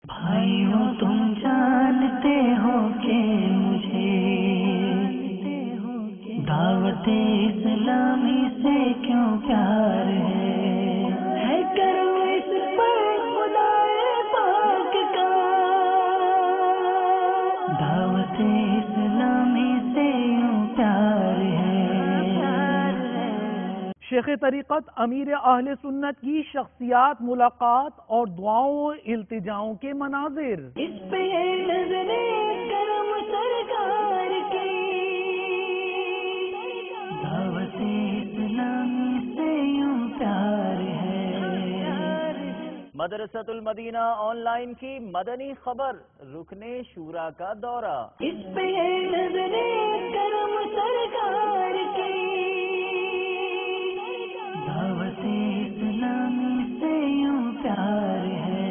بھائیوں تم جانتے ہو کہ مجھے دعوت اسلامی سے کیوں پیار ہے کرو اس پر خدائے پاک کا دعوت اسلامی سے یوں پیار ہے۔ شیخ طریقت امیر اہل سنت کی شخصیات، ملاقات اور دعاؤں و التجاؤں کے مناظر۔ اس پہ نظر کرم سرکار کی دعوت اسلامی سے یوں پیار ہے۔ مدرسۃ المدینہ آن لائن کی مدنی خبر، رکن شورا کا دورہ۔ اس پہ نظر کرم سرکار کی دعوت اسلامی سے یوں پیار ہے۔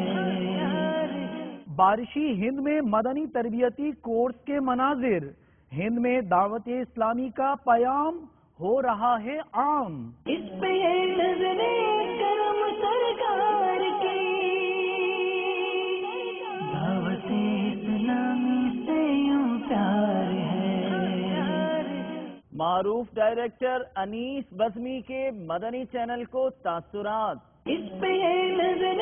بارشی ہند میں مدنی تربیتی کورس کے مناظر۔ ہند میں دعوت اسلامی کا پیام ہو رہا ہے عام۔ اس پہ نظر کرم سرکار کی دعوت اسلامی سے یوں پیار ہے۔ معروف ڈائریکٹر انیس بزمی کے مدنی چینل کو تاثرات۔ اس پہ نظر